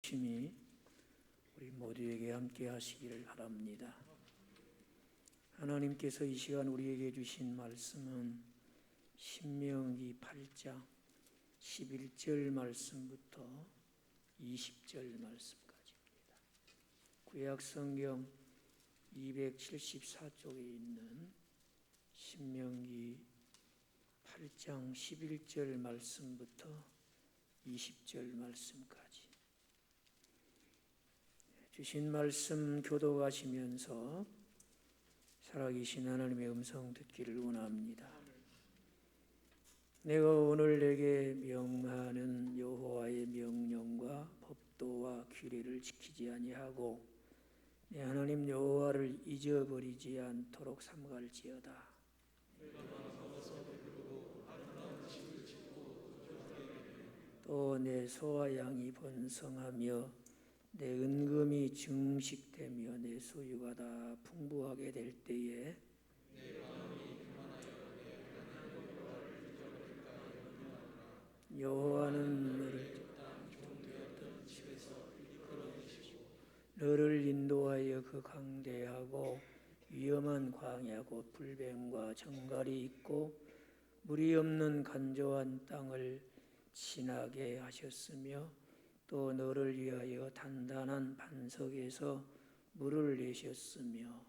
힘이 우리 모두에게 함께 하시기를 바랍니다. 하나님께서 이 시간 우리에게 주신 말씀은 신명기 8장 11절 말씀부터 20절 말씀까지입니다. 구약성경 274쪽에 있는 신명기 8장 11절 말씀부터 20절 말씀까지 주신 말씀 교독하시면서 살아계신 하나님의 음성 듣기를 원합니다. 내가 오늘 내게 명하는 여호와의 명령과 법도와 규례를 지키지 아니하고 내 하나님 여호와를 잊어버리지 않도록 삼갈지어다. 또 내 소와 양이 번성하며 내 은금이 증식되며 내 소유가 다 풍부하게 될 때에 여호와는 너를 인도하여 그 강대하고 위험한 광야 곧 불뱀과 정갈이 있고 물이 없는 간조한 땅을 지나게 하셨으며 또 너를 위하여 단단한 반석에서 물을 내셨으며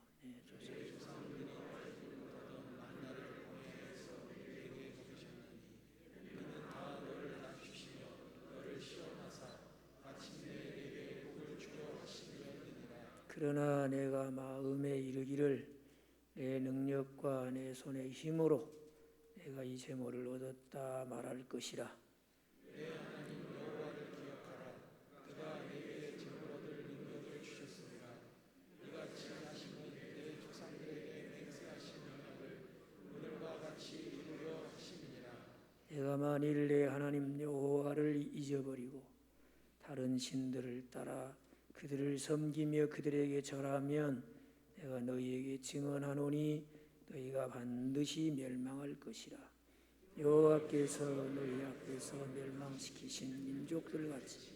그러나 내가 마음에 이르기를 내 능력과 내 손의 힘으로 내가 이 재물을 얻었다 말할 것이라. 내가 만일 내 하나님 여호와를 잊어버리고 다른 신들을 따라 그들을 섬기며 그들에게 절하면 내가 너희에게 증언하노니 너희가 반드시 멸망할 것이라. 여호와께서 너희 앞에서 멸망시키신 민족들같이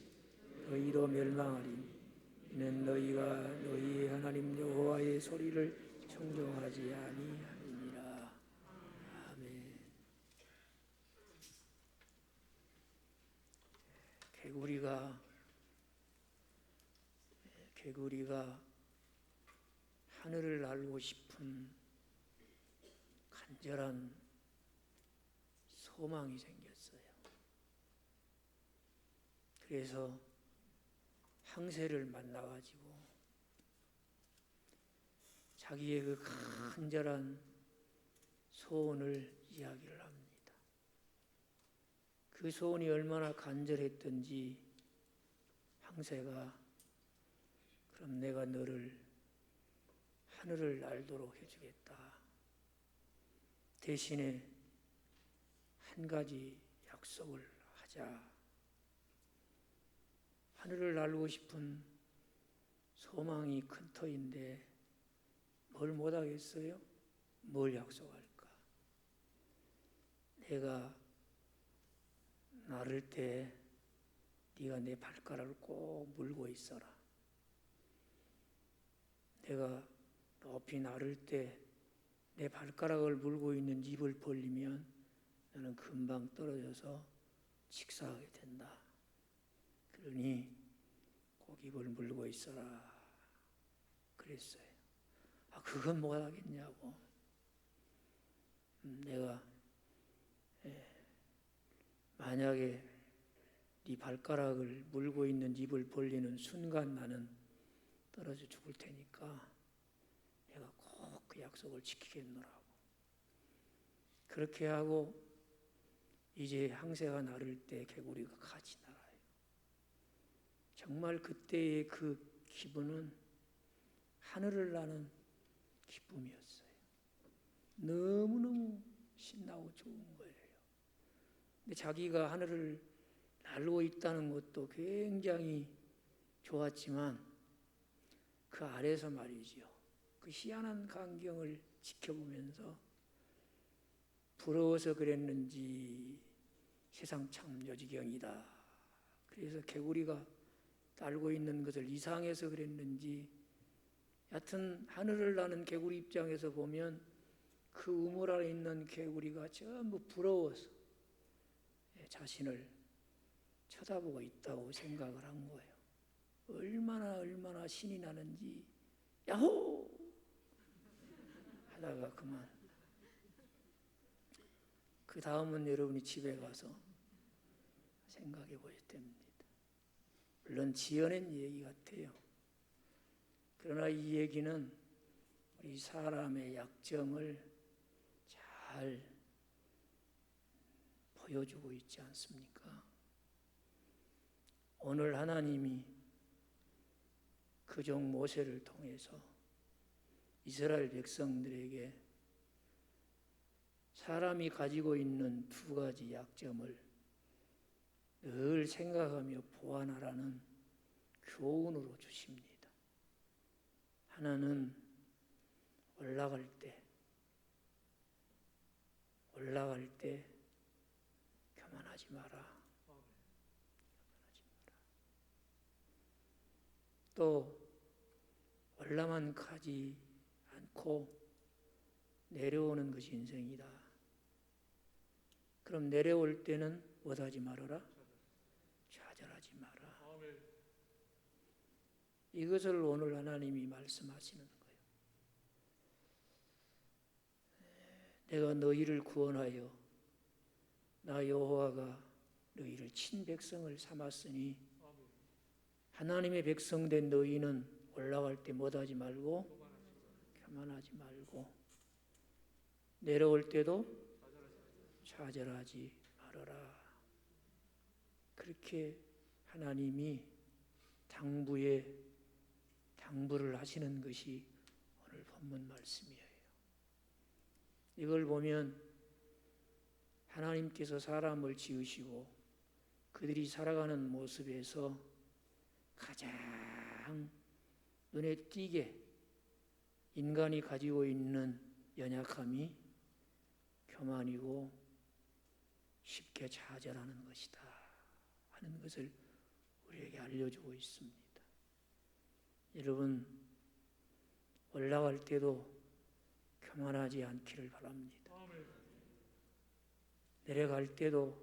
너희도 멸망하리니 이는 너희가 너희의 하나님 여호와의 소리를 청종하지 아니하니라. 아멘. 개구리가 하늘을 날고 싶은 간절한 소망이 생겼어요. 그래서 항새를 만나가지고 자기의 그 간절한 소원을 이야기를 합니다. 그 소원이 얼마나 간절했던지 항새가 그럼 내가 너를 하늘을 날도록 해주겠다. 대신에 한 가지 약속을 하자. 하늘을 날고 싶은 소망이 큰 터인데 뭘 못하겠어요? 뭘 약속할까? 내가 나를 때 네가 내 발가락을 꼭 물고 있어라. 내가 높이 나를 때 내 발가락을 물고 있는 입을 벌리면 너는 금방 떨어져서 직사하게 된다. 그러니 꼭 입을 물고 있어라. 그랬어요. 그건 못하겠냐고. 내가 만약에 네 발가락을 물고 있는 입을 벌리는 순간 나는 떨어져 죽을 테니까 내가 꼭 그 약속을 지키겠노라고. 그렇게 하고 이제 항새가 나를 때 개구리가 같이 날아요. 정말 그때의 그 기분은 하늘을 나는 기쁨이었어요. 너무너무 신나고 좋은 거예요. 근데 자기가 하늘을 날고 있다는 것도 굉장히 좋았지만 그 아래서 말이죠. 그 희한한 광경을 지켜보면서 부러워서 그랬는지 세상 참 요지경이다. 그래서 개구리가 달고 있는 것을 이상해서 그랬는지 여하튼 하늘을 나는 개구리 입장에서 보면 그 우물 안에 있는 개구리가 전부 부러워서 자신을 쳐다보고 있다고 생각을 한 거예요. 얼마나 신이 나는지 야호! 하다가 그만. 그 다음은 여러분이 집에 가서 생각해 보셔야 됩니다. 물론 지어낸 얘기 같아요. 그러나 이 얘기는 우리 사람의 약점을 잘 보여주고 있지 않습니까? 오늘 하나님이 그종 모세를 통해서 이스라엘 백성들에게 사람이 가지고 있는 두 가지 약점을 늘 생각하며 보완하라는 교훈으로 주십니다. 하나는 올라갈 때 교만하지 마라. 또 올라만 가지 않고 내려오는 것이 인생이다. 그럼 내려올 때는 뭐하지 말아라? 좌절하지 마라. 이것을 오늘 하나님이 말씀하시는 거예요. 내가 너희를 구원하여 나 여호와가 너희를 친백성을 삼았으니 하나님의 백성 된 너희는 올라갈 때 뭐하지 말고 교만하지 말고 내려올 때도 좌절하지 말아라. 그렇게 하나님이 당부를 하시는 것이 오늘 본문 말씀이에요. 이걸 보면 하나님께서 사람을 지으시고 그들이 살아가는 모습에서 가장 눈에 띄게 인간이 가지고 있는 연약함이 교만이고 쉽게 좌절하는 것이다 하는 것을 우리에게 알려주고 있습니다. 여러분 올라갈 때도 교만하지 않기를 바랍니다. 내려갈 때도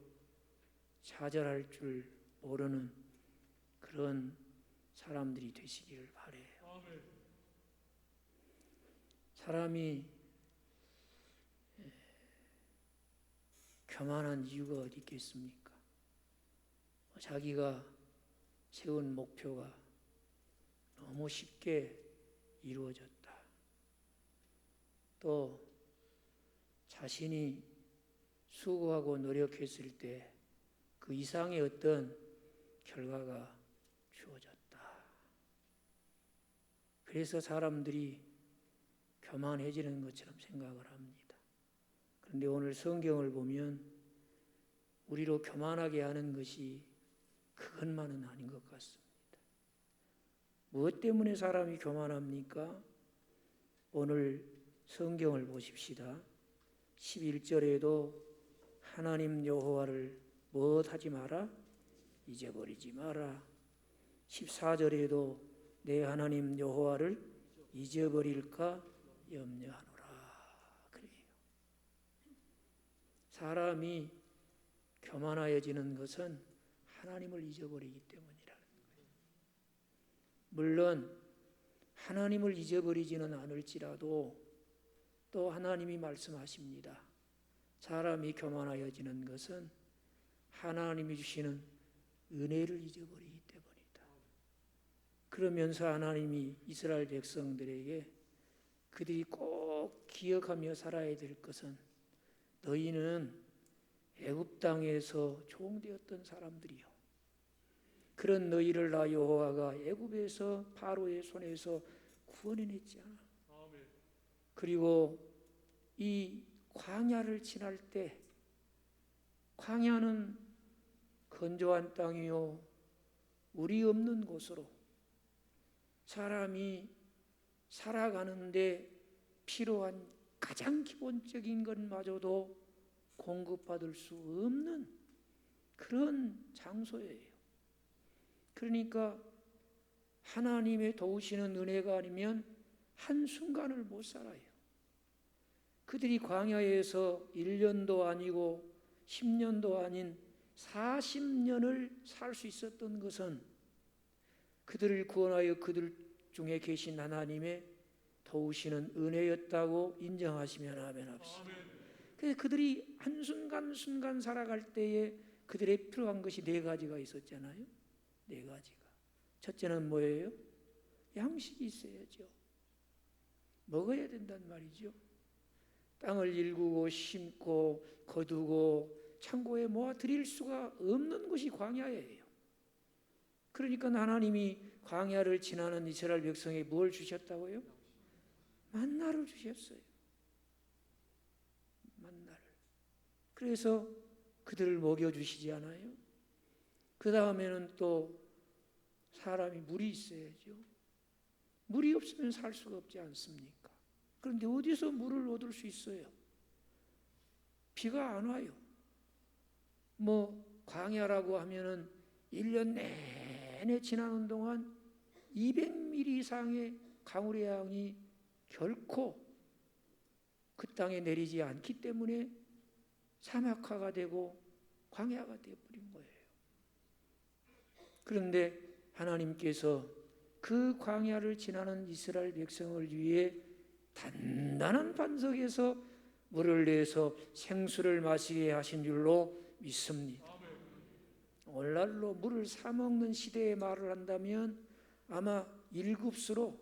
좌절할 줄 모르는 그런 사람들이 되시기를 바라요. 사람이 교만한 이유가 어디 있겠습니까? 자기가 세운 목표가 너무 쉽게 이루어졌다. 또 자신이 수고하고 노력했을 때 그 이상의 어떤 결과가 주어졌다. 그래서 사람들이 교만해지는 것처럼 생각을 합니다. 그런데 오늘 성경을 보면 우리로 교만하게 하는 것이 그것만은 아닌 것 같습니다. 무엇 때문에 사람이 교만합니까? 오늘 성경을 보십시다. 11절에도 하나님 여호와를 무엇하지 마라? 잊어버리지 마라. 14절에도 내 하나님 여호와를 잊어버릴까 염려하노라. 그래요. 사람이 교만하여지는 것은 하나님을 잊어버리기 때문이라는 거예요. 물론 하나님을 잊어버리지는 않을지라도 또 하나님이 말씀하십니다. 사람이 교만하여지는 것은 하나님이 주시는 은혜를 잊어버리기 때문이다. 그러면서 하나님이 이스라엘 백성들에게 그들이 꼭 기억하며 살아야 될 것은 너희는 애굽 땅에서 종되었던 사람들이요. 그런 너희를 나 여호와가 애굽에서 바로의 손에서 구원해냈지 않아. 그리고 이 광야를 지날 때 광야는 건조한 땅이요 물이 없는 곳으로 사람이 살아가는데 필요한 가장 기본적인 것마저도 공급받을 수 없는 그런 장소예요. 그러니까 하나님의 도우시는 은혜가 아니면 한순간을 못 살아요. 그들이 광야에서 1년도 아니고 10년도 아닌 40년을 살 수 있었던 것은 그들을 구원하여 그들 중에 계신 하나님의 도우시는 은혜였다고 인정하시면 아멘 합시다. 그래서 그들이 한순간 살아갈 때에 그들의 필요한 것이 4가지가 있었잖아요. 4가지가. 첫째는 뭐예요? 양식이 있어야죠. 먹어야 된단 말이죠. 땅을 일구고 심고 거두고 창고에 모아 드릴 수가 없는 곳이 광야예요. 그러니까 하나님이 광야를 지나는 이스라엘 백성에 뭘 주셨다고요? 만나를 주셨어요. 만나를. 그래서 그들을 먹여주시지 않아요? 그 다음에는 또 사람이 물이 있어야죠. 물이 없으면 살 수가 없지 않습니까? 그런데 어디서 물을 얻을 수 있어요? 비가 안 와요. 광야라고 하면은 1년 내내 지나는 동안 200mm 이상의 강우량 양이 결코 그 땅에 내리지 않기 때문에 사막화가 되고 광야가 되어버린 거예요. 그런데 하나님께서 그 광야를 지나는 이스라엘 백성을 위해 단단한 반석에서 물을 내서 생수를 마시게 하신 줄로 믿습니다. 오늘날로 물을 사 먹는 시대에 말을 한다면 아마 1급수로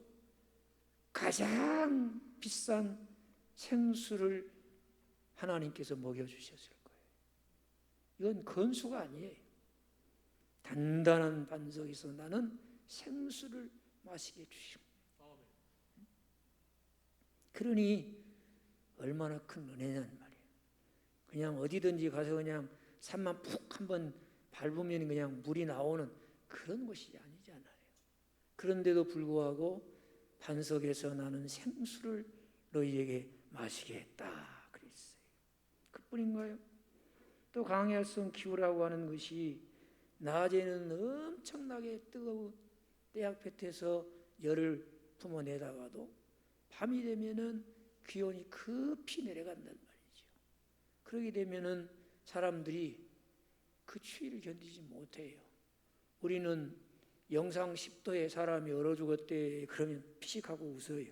가장 비싼 생수를 하나님께서 먹여주셨을 거예요. 이건 건수가 아니에요. 단단한 반석에서 나는 생수를 마시게 주시고, 그러니 얼마나 큰 은혜냐는 말이에요. 그냥 어디든지 가서 그냥 산만 푹 한번 밟으면 그냥 물이 나오는 그런 것이 아니잖아요. 그런데도 불구하고 반석에서 나는 생수를 너희에게 마시게 했다 그랬어요. 그뿐인가요? 또 광야성 기후라고 하는 것이 낮에는 엄청나게 뜨거운 떼약볕에서 열을 품어내다가도 밤이 되면은 기온이 급히 내려간단 말이죠. 그러게 되면은 사람들이 그 추위를 견디지 못해요. 우리는 영상 10도에 사람이 얼어 죽었대 그러면 피식하고 웃어요.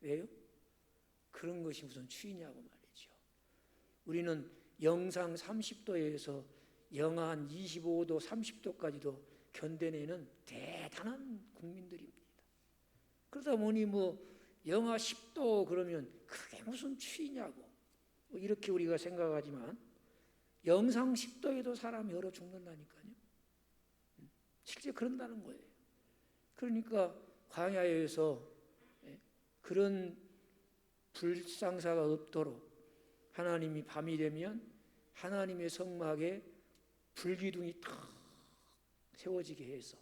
왜요? 그런 것이 무슨 추위냐고 말이죠. 우리는 영상 30도에서 영하 한 25도, 30도까지도 견뎌내는 대단한 국민들입니다. 그러다 보니 영하 10도 그러면 그게 무슨 추위냐고 이렇게 우리가 생각하지만 영상 10도에도 사람이 얼어 죽는다니까요. 실제 그런다는 거예요. 그러니까 광야에서 그런 불상사가 없도록 하나님이 밤이 되면 하나님의 성막에 불기둥이 탁 세워지게 해서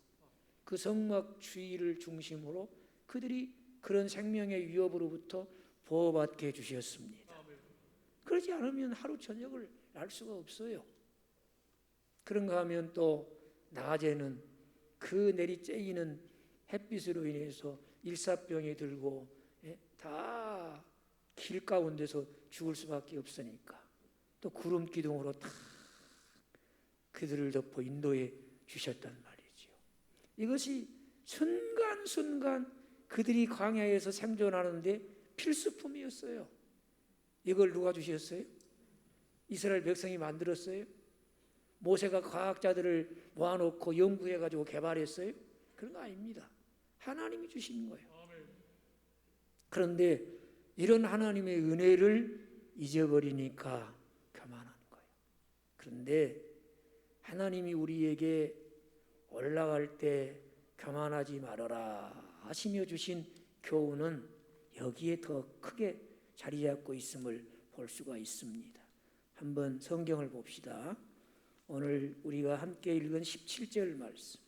그 성막 주위를 중심으로 그들이 그런 생명의 위협으로부터 보호받게 해주셨습니다. 그러지 않으면 하루 저녁을 날 수가 없어요. 그런가 하면 또 낮에는 그 내리쬐이는 햇빛으로 인해서 일사병이 들고 다 길 가운데서 죽을 수밖에 없으니까 또 구름 기둥으로 다 그들을 덮어 인도해 주셨단 말이죠. 이것이 순간순간 그들이 광야에서 생존하는데 필수품이었어요. 이걸 누가 주셨어요? 이스라엘 백성이 만들었어요? 모세가 과학자들을 모아놓고 연구해가지고 개발했어요? 그런 거 아닙니다. 하나님이 주신 거예요. 그런데 이런 하나님의 은혜를 잊어버리니까 교만한 거예요. 그런데 하나님이 우리에게 올라갈 때 교만하지 말아라 하시며 주신 교훈은 여기에 더 크게 자리 잡고 있음을 볼 수가 있습니다. 한번 성경을 봅시다. 오늘 우리가 함께 읽은 17절 말씀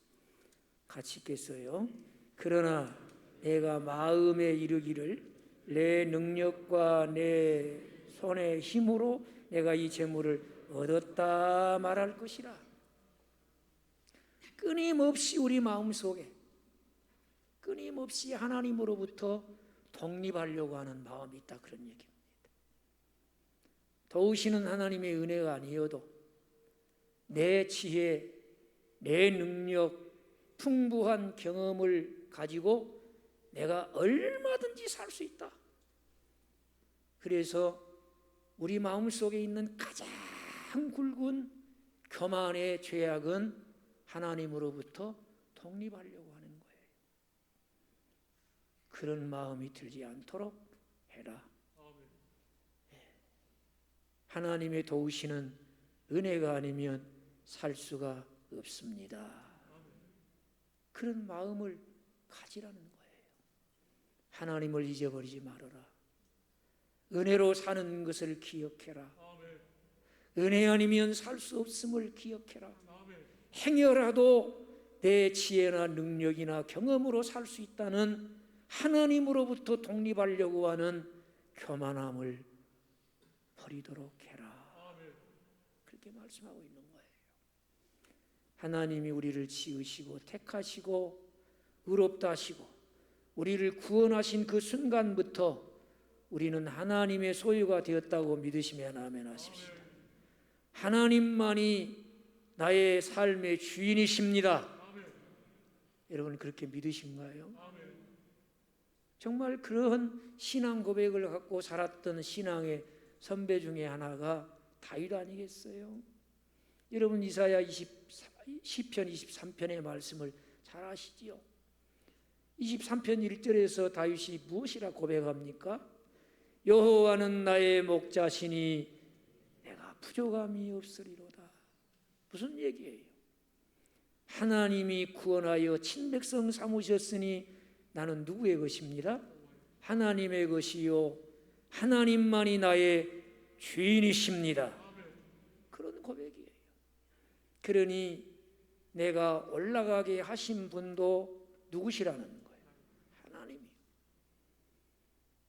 같이 읽겠어요. 그러나 내가 마음에 이르기를 내 능력과 내 손의 힘으로 내가 이 재물을 얻었다 말할 것이라. 끊임없이 우리 마음속에 끊임없이 하나님으로부터 독립하려고 하는 마음이 있다, 그런 얘기입니다. 도우시는 하나님의 은혜가 아니어도 내 지혜, 내 능력, 풍부한 경험을 가지고 내가 얼마든지 살 수 있다. 그래서 우리 마음속에 있는 가장 굵은 교만의 죄악은 하나님으로부터 독립하려고 하는 거예요. 그런 마음이 들지 않도록 해라. 하나님의 도우시는 은혜가 아니면 살 수가 없습니다. 그런 마음을 가지라는 거예요. 하나님을 잊어버리지 말아라. 은혜로 사는 것을 기억해라. 은혜 아니면 살 수 없음을 기억해라. 행여라도 내 지혜나 능력이나 경험으로 살 수 있다는 하나님으로부터 독립하려고 하는 교만함을 버리도록 해라. 그렇게 말씀하고 있는 거예요. 하나님이 우리를 지으시고 택하시고 의롭다 하시고 우리를 구원하신 그 순간부터 우리는 하나님의 소유가 되었다고 믿으시면 아멘 하십시오. 하나님만이 나의 삶의 주인이십니다. 여러분 그렇게 믿으신가요? 정말 그런 신앙 고백을 갖고 살았던 신앙의 선배 중에 하나가 다윗 아니겠어요? 여러분 이사야 10편 23편의 말씀을 잘 아시지요? 23편 1절에서 다윗이 무엇이라 고백합니까? 여호와는 나의 목자시니 내가 부족함이 없으리로다. 무슨 얘기예요? 하나님이 구원하여 친백성 삼으셨으니 나는 누구의 것입니다? 하나님의 것이요 하나님만이 나의 주인이십니다. 그런 고백이에요. 그러니 내가 올라가게 하신 분도 누구시라는 거예요? 하나님이요.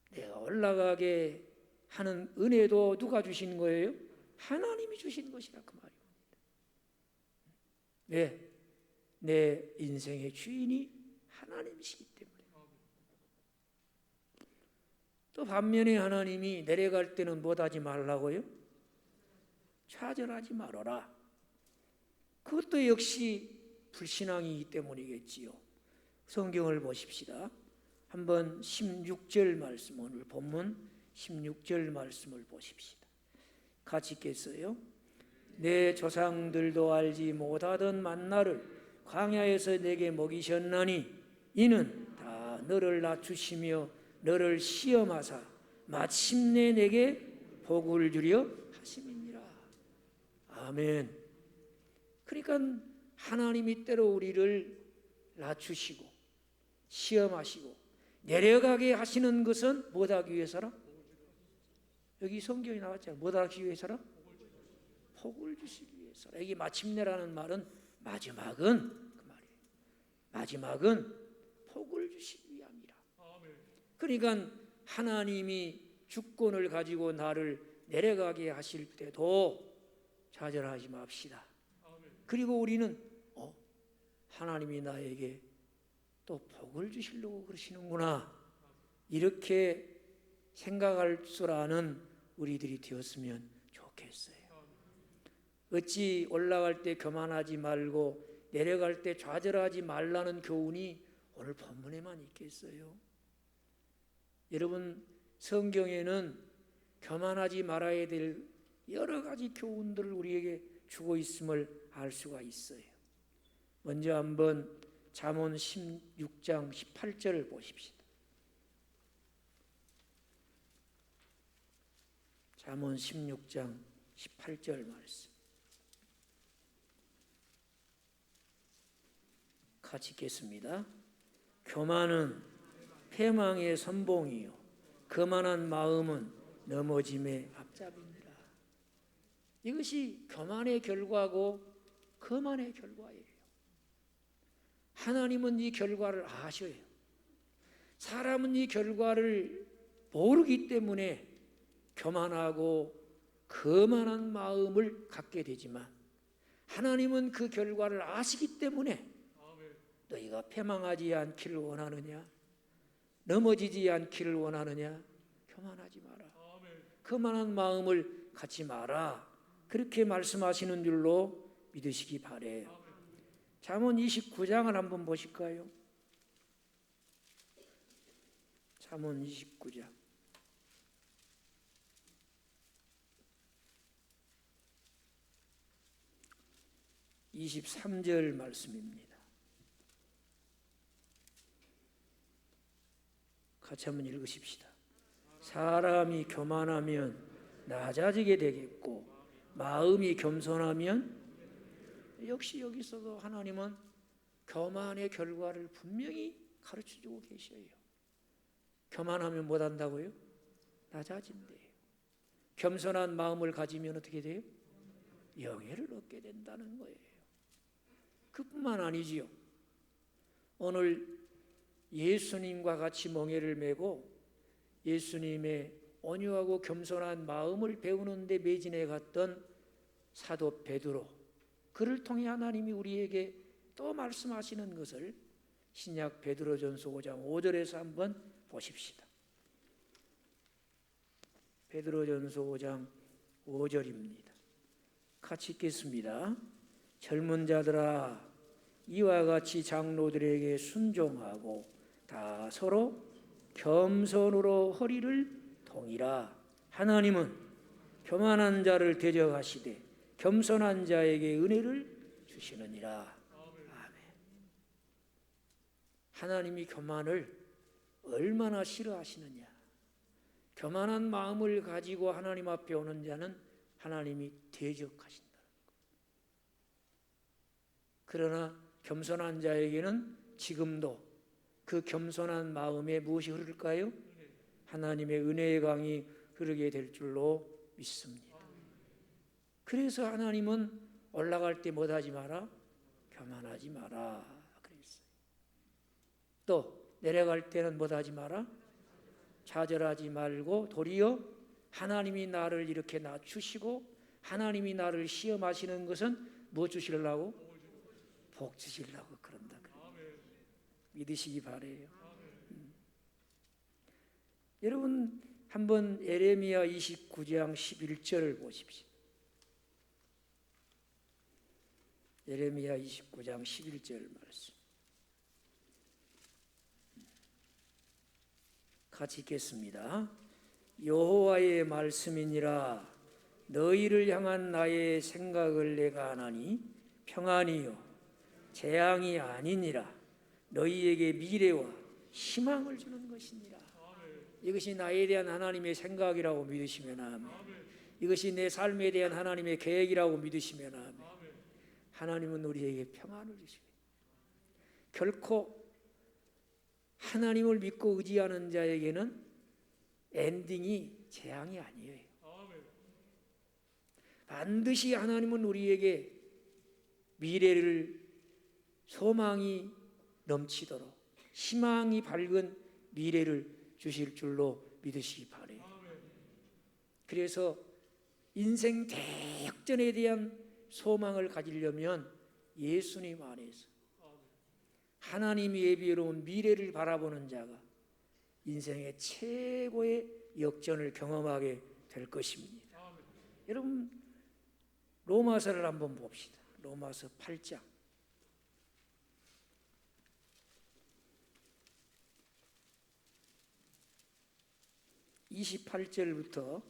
내가 올라가게 하는 은혜도 누가 주신 거예요? 하나님이 주신 것이라 그 말입니다. 왜? 내 인생의 주인이 하나님이시기 때문에. 또 반면에 하나님이 내려갈 때는 못하지 말라고요? 좌절하지 말아라. 그것도 역시 불신앙이기 때문이겠지요. 성경을 보십시다. 한번 16절 말씀, 오늘 본문 16절 말씀을 보십시다. 같이 읽겠어요? 내 조상들도 알지 못하던 만나를 광야에서 내게 먹이셨나니 이는 다 너를 낮추시며 너를 시험하사 마침내 내게 복을 주려 하심이니라. 아멘. 그러니까 하나님이 때로 우리를 낮추시고 시험하시고 내려가게 하시는 것은 뭐하기 위해서라? 여기 성경이 나왔잖아요. 뭐하기 위해서라? 복을 주시기 위해서라. 여기 마침내라는 말은 마지막은 그 말이에요. 마지막은 복을 주시기 위함이라. 그러니까 하나님이 주권을 가지고 나를 내려가게 하실 때도 좌절하지 맙시다. 그리고 우리는 하나님이 나에게 또 복을 주시려고 그러시는구나, 이렇게 생각할 줄 아는 우리들이 되었으면 좋겠어요. 어찌 올라갈 때 교만하지 말고 내려갈 때 좌절하지 말라는 교훈이 오늘 본문에만 있겠어요? 여러분, 성경에는 교만하지 말아야 될 여러 가지 교훈들을 우리에게 주고 있음을 알 수가 있어요. 먼저 한번 잠언 16장 18절을 보십시다. 잠언 16장 18절 말씀 같이 읽겠습니다. 교만은 패망의 선봉이요 거만한 마음은 넘어짐의 앞잡이니라. 이것이 교만의 결과고 거만의 결과예요. 하나님은 이 결과를 아셔요. 사람은 이 결과를 모르기 때문에 교만하고 거만한 마음을 갖게 되지만 하나님은 그 결과를 아시기 때문에 너희가 패망하지 않기를 원하느냐? 넘어지지 않기를 원하느냐? 교만하지 마라. 교만한 마음을 갖지 마라. 그렇게 말씀하시는 줄로 믿으시기 바래요. 잠언 29장을 한번 보실까요? 잠언 29장 23절 말씀입니다. 같이 한번 읽으십시다. 사람이 교만하면 낮아지게 되겠고 마음이 겸손하면, 역시 여기서도 하나님은 교만의 결과를 분명히 가르쳐주고 계셔요. 교만하면 못한다고요? 낮아진대요. 겸손한 마음을 가지면 어떻게 돼요? 영예를 얻게 된다는 거예요. 그뿐만 아니지요. 오늘 예수님과 같이 멍에를 메고 예수님의 온유하고 겸손한 마음을 배우는 데 매진해 갔던 사도 베드로, 그를 통해 하나님이 우리에게 또 말씀하시는 것을 신약 베드로전서 5장 5절에서 한번 보십시다. 베드로전서 5장 5절입니다. 같이 읽겠습니다. 젊은 자들아, 이와 같이 장로들에게 순종하고 다 서로 겸손으로 허리를 동이라. 하나님은 교만한 자를 대적하시되 겸손한 자에게 은혜를 주시느니라. 아멘. 하나님이 교만을 얼마나 싫어하시느냐. 교만한 마음을 가지고 하나님 앞에 오는 자는 하나님이 대적하신다는 것. 그러나 겸손한 자에게는 지금도 그 겸손한 마음에 무엇이 흐를까요? 하나님의 은혜의 강이 흐르게 될 줄로 믿습니다. 그래서 하나님은 올라갈 때 못하지 마라, 교만하지 마라 그랬어요. 또 내려갈 때는 못하지 마라, 좌절하지 말고 도리어 하나님이 나를 이렇게 낮추시고 하나님이 나를 시험하시는 것은 뭐 주시려고? 복 주시려고 그런다. 믿으시기 바래요. 여러분 한번 예레미야 29장 11절을 보십시오. 예레미야 29장 11절 말씀 같이 읽겠습니다. 여호와의 말씀이니라. 너희를 향한 나의 생각을 내가 아나니 평안이요 재앙이 아니니라. 너희에게 미래와 희망을 주는 것이니라. 이것이 나에 대한 하나님의 생각이라고 믿으시면 아멘. 이것이 내 삶에 대한 하나님의 계획이라고 믿으시면 아멘. 하나님은 우리에게 평안을 주시고, 결코 하나님을 믿고 의지하는 자에게는 엔딩이 재앙이 아니에요. 반드시 하나님은 우리에게 미래를 소망이 넘치도록 희망이 밝은 미래를 주실 줄로 믿으시기 바라요. 그래서 인생 대역전에 대한 소망을 가지려면 예수님 안에서 하나님이 예비해놓은 미래를 바라보는 자가 인생의 최고의 역전을 경험하게 될 것입니다. 여러분 로마서를 한번 봅시다. 로마서 8장 28절부터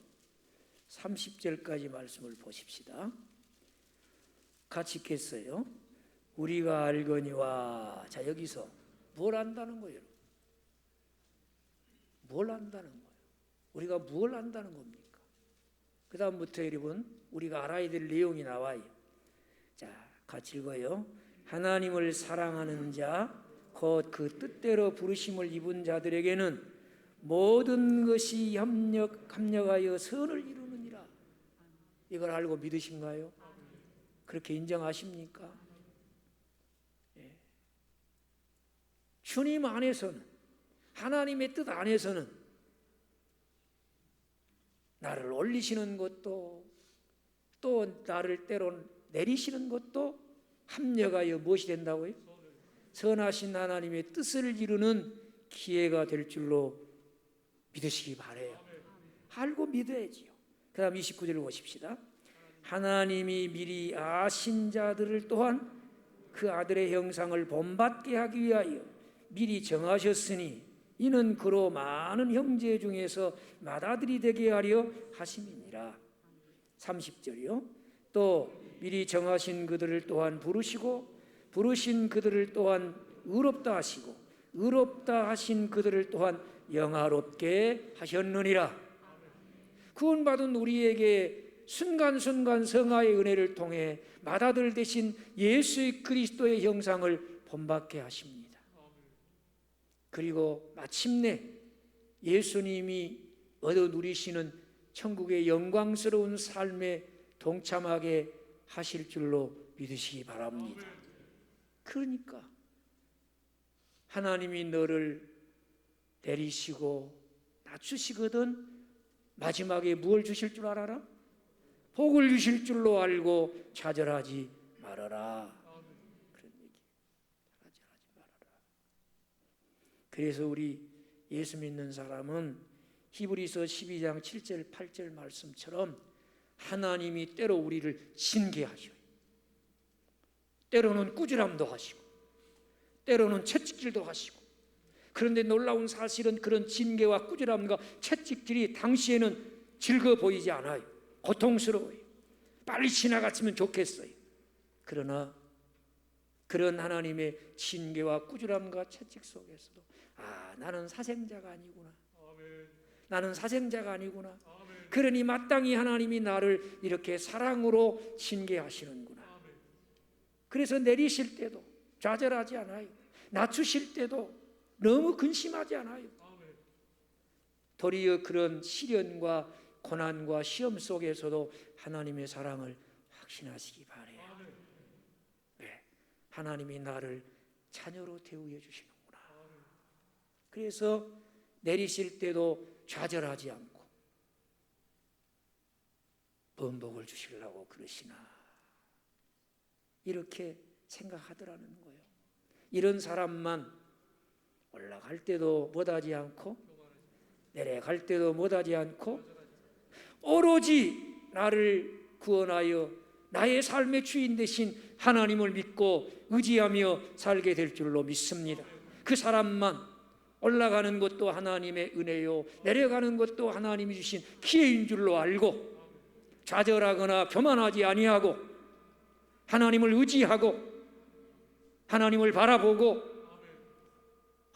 30절까지 말씀을 보십시다. 같이 읽겠어요. 우리가 알거니와. 자, 여기서 뭘 안다는 거예요? 뭘 안다는 거예요? 우리가 뭘 안다는 겁니까? 그 다음부터 여러분 우리가 알아야 될 내용이 나와요. 자, 같이 읽어요. 하나님을 사랑하는 자 곧 그 뜻대로 부르심을 입은 자들에게는 모든 것이 합력하여 선을 이루느니라. 이걸 알고 믿으신가요? 그렇게 인정하십니까? 예. 주님 안에서는, 하나님의 뜻 안에서는 나를 올리시는 것도 또 나를 때론 내리시는 것도 합력하여 무엇이 된다고요? 선하신 하나님의 뜻을 이루는 기회가 될 줄로 믿으시기 바라요. 알고 믿어야지요. 그 다음 29절을 보십시다. 하나님이 미리 아신 자들을 또한 그 아들의 형상을 본받게 하기 위하여 미리 정하셨으니 이는 그로 많은 형제 중에서 맏아들이 되게 하려 하심이니라. 30절이요. 또 미리 정하신 그들을 또한 부르시고 부르신 그들을 또한 의롭다 하시고 의롭다 하신 그들을 또한 영화롭게 하셨느니라. 구원받은 우리에게 순간순간 성화의 은혜를 통해 맏아들 되신 예수 그리스도의 형상을 본받게 하십니다. 그리고 마침내 예수님이 얻어 누리시는 천국의 영광스러운 삶에 동참하게 하실 줄로 믿으시기 바랍니다. 그러니까 하나님이 너를 내리시고 낮추시거든 마지막에 무엇을 주실 줄 알아라? 복을 주실 줄로 알고 좌절하지 말아라. 그런 얘기. 좌절하지 말아라. 그래서 우리 예수 믿는 사람은 히브리서 12장 7절 8절 말씀처럼 하나님이 때로 우리를 징계하셔요. 때로는 꾸지람도 하시고 때로는 채찍질도 하시고. 그런데 놀라운 사실은 그런 징계와 꾸지람과 채찍질이 당시에는 즐거워 보이지 않아요. 고통스러워요. 빨리 지나갔으면 좋겠어요. 그러나 그런 하나님의 징계와 꾸지람과 채찍 속에서도 나는 사생자가 아니구나. 나는 사생자가 아니구나. 그러니 마땅히 하나님이 나를 이렇게 사랑으로 징계하시는구나. 그래서 내리실 때도 좌절하지 않아요. 낮추실 때도 너무 근심하지 않아요. 도리어 그런 시련과 고난과 시험 속에서도 하나님의 사랑을 확신하시기 바라요. 네, 하나님이 나를 자녀로 대우해 주시는구나. 그래서 내리실 때도 좌절하지 않고 번복을 주시려고 그러시나 이렇게 생각하더라는 거예요. 이런 사람만 올라갈 때도 못하지 않고 내려갈 때도 못하지 않고 오로지 나를 구원하여 나의 삶의 주인 되신 하나님을 믿고 의지하며 살게 될 줄로 믿습니다. 그 사람만 올라가는 것도 하나님의 은혜요 내려가는 것도 하나님이 주신 기회인 줄로 알고 좌절하거나 교만하지 아니하고 하나님을 의지하고 하나님을 바라보고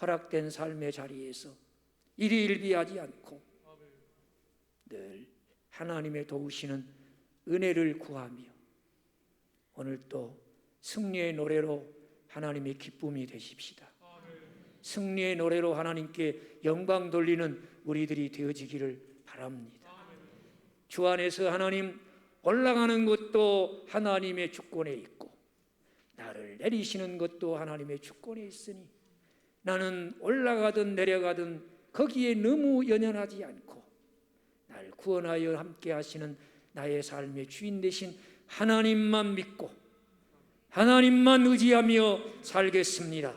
허락된 삶의 자리에서 일희일비하지 않고 늘 하나님의 도우시는 은혜를 구하며 오늘 또 승리의 노래로 하나님의 기쁨이 되십시다. 승리의 노래로 하나님께 영광 돌리는 우리들이 되어지기를 바랍니다. 주 안에서 하나님 올라가는 것도 하나님의 주권에 있고 나를 내리시는 것도 하나님의 주권에 있으니 나는 올라가든 내려가든 거기에 너무 연연하지 않고 날 구원하여 함께 하시는 나의 삶의 주인 되신 하나님만 믿고 하나님만 의지하며 살겠습니다.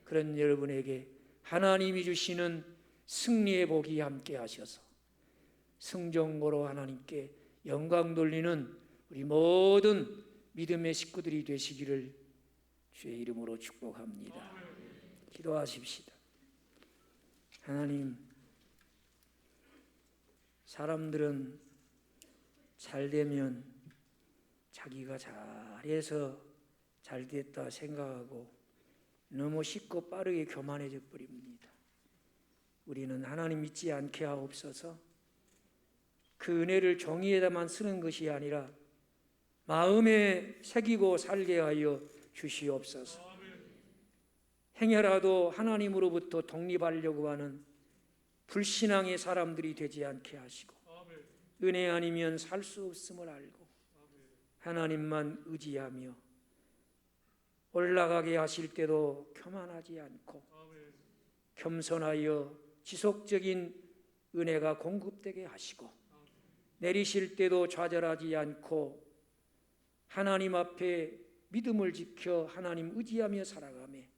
그런 여러분에게 하나님이 주시는 승리의 복이 함께 하셔서 승정고로 하나님께 영광 돌리는 우리 모든 믿음의 식구들이 되시기를 주의 이름으로 축복합니다. 기도하십시다. 하나님, 사람들은 잘 되면 자기가 잘해서 잘 됐다 생각하고 너무 쉽고 빠르게 교만해져 버립니다. 우리는 하나님 믿지 않게 하옵소서. 그 은혜를 종이에다만 쓰는 것이 아니라 마음에 새기고 살게 하여 주시옵소서. 행여라도 하나님으로부터 독립하려고 하는 불신앙의 사람들이 되지 않게 하시고 은혜 아니면 살 수 없음을 알고 하나님만 의지하며 올라가게 하실 때도 교만하지 않고 겸손하여 지속적인 은혜가 공급되게 하시고 내리실 때도 좌절하지 않고 하나님 앞에 믿음을 지켜 하나님 의지하며 살아가며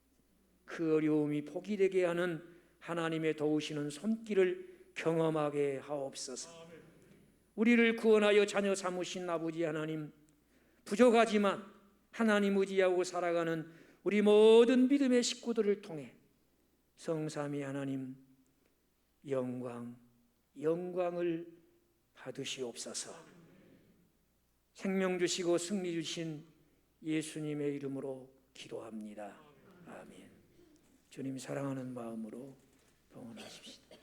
그 어려움이 복이 되게 하는 하나님의 도우시는 손길을 경험하게 하옵소서. 우리를 구원하여 자녀 삼으신 아버지 하나님, 부족하지만 하나님 의지하고 살아가는 우리 모든 믿음의 식구들을 통해 성삼위 하나님 영광을 받으시옵소서. 생명 주시고 승리 주신 예수님의 이름으로 기도합니다. 아멘. 주님 사랑하는 마음으로 동원하십시다.